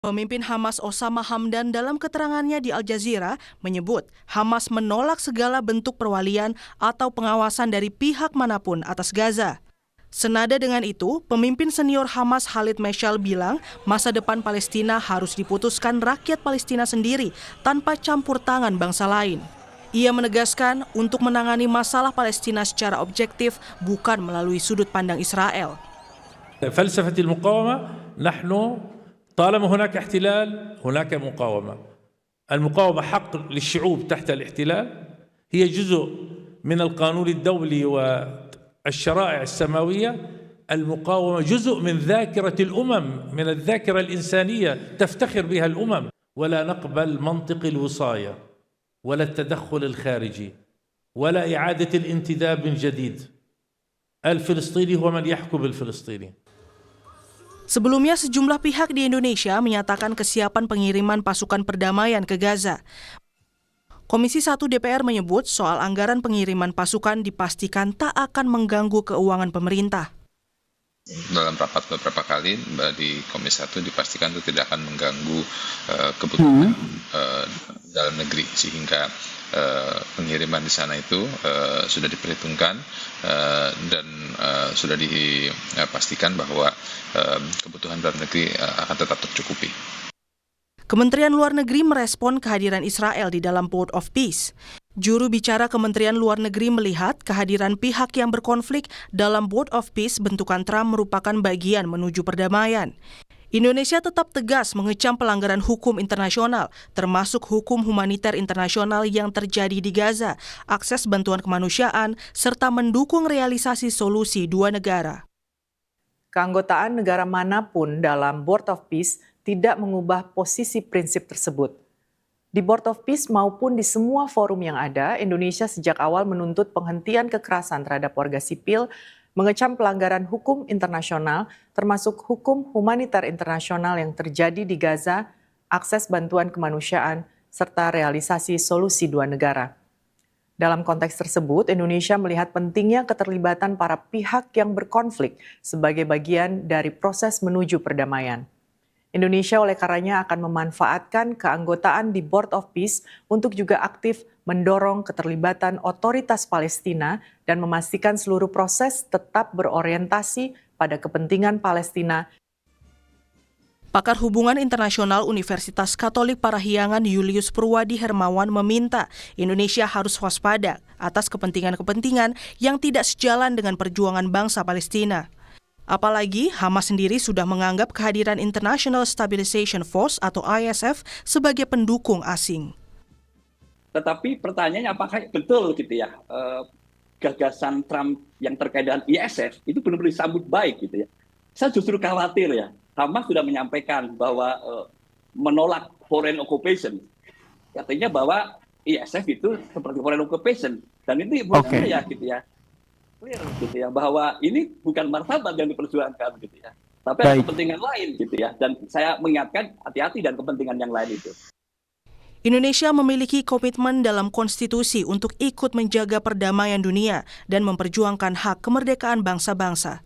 Pemimpin Hamas Osama Hamdan dalam keterangannya di Al Jazeera menyebut Hamas menolak segala bentuk perwalian atau pengawasan dari pihak manapun atas Gaza. Senada dengan itu, pemimpin senior Hamas Khalid Meshal bilang masa depan Palestina harus diputuskan rakyat Palestina sendiri tanpa campur tangan bangsa lain. Ia menegaskan untuk menangani masalah Palestina secara objektif bukan melalui sudut pandang Israel. فلسفة المقاومة نحن طالما هناك احتلال هناك مقاومة. المقاومة حق للشعوب تحت الاحتلال، هي جزء من القانون الدولي والشرائع السماوية. المقاومة جزء من ذاكرة الأمم، من الذاكرة الإنسانية تفتخر بها الأمم. ولا نقبل منطق الوصاية ولا التدخل الخارجي ولا إعادة الانتداب من جديد. الفلسطيني هو من يحكم الفلسطيني. Sebelumnya, sejumlah pihak di Indonesia menyatakan kesiapan pengiriman pasukan perdamaian ke Gaza. Komisi 1 DPR menyebut soal anggaran pengiriman pasukan dipastikan tak akan mengganggu keuangan pemerintah. Dalam rapat beberapa kali di Komisi 1 dipastikan itu tidak akan mengganggu kebutuhan dalam negeri, sehingga pengiriman di sana itu sudah diperhitungkan dan sudah dipastikan bahwa kebutuhan dalam negeri akan tetap tercukupi. Kementerian Luar Negeri merespon kehadiran Israel di dalam Board of Peace. Juru bicara Kementerian Luar Negeri melihat kehadiran pihak yang berkonflik dalam Board of Peace bentukan Trump merupakan bagian menuju perdamaian. Indonesia tetap tegas mengecam pelanggaran hukum internasional, termasuk hukum humaniter internasional yang terjadi di Gaza, akses bantuan kemanusiaan, serta mendukung realisasi solusi dua negara. Keanggotaan negara manapun dalam Board of Peace tidak mengubah posisi prinsip tersebut. Di Board of Peace maupun di semua forum yang ada, Indonesia sejak awal menuntut penghentian kekerasan terhadap warga sipil, mengecam pelanggaran hukum internasional, termasuk hukum humaniter internasional yang terjadi di Gaza, akses bantuan kemanusiaan, serta realisasi solusi dua negara. Dalam konteks tersebut, Indonesia melihat pentingnya keterlibatan para pihak yang berkonflik sebagai bagian dari proses menuju perdamaian. Indonesia oleh karenanya akan memanfaatkan keanggotaan di Board of Peace untuk juga aktif mendorong keterlibatan otoritas Palestina dan memastikan seluruh proses tetap berorientasi pada kepentingan Palestina. Pakar Hubungan Internasional Universitas Katolik Parahyangan Julius Purwadi Hermawan meminta Indonesia harus waspada atas kepentingan-kepentingan yang tidak sejalan dengan perjuangan bangsa Palestina. Apalagi Hamas sendiri sudah menganggap kehadiran International Stabilization Force atau ISF sebagai pendukung asing. Tetapi pertanyaannya apakah betul gitu ya gagasan Trump yang terkait dengan ISF itu benar-benar disambut baik gitu ya. Saya justru khawatir ya, Hamas sudah menyampaikan bahwa menolak foreign occupation. Artinya bahwa ISF itu seperti foreign occupation dan itu benar ya gitu ya. Clear gitu ya bahwa ini bukan martabat yang diperjuangkan gitu ya. Tapi ada kepentingan lain gitu ya. Dan saya mengingatkan hati-hati dan kepentingan yang lain itu. Indonesia memiliki komitmen dalam konstitusi untuk ikut menjaga perdamaian dunia dan memperjuangkan hak kemerdekaan bangsa-bangsa.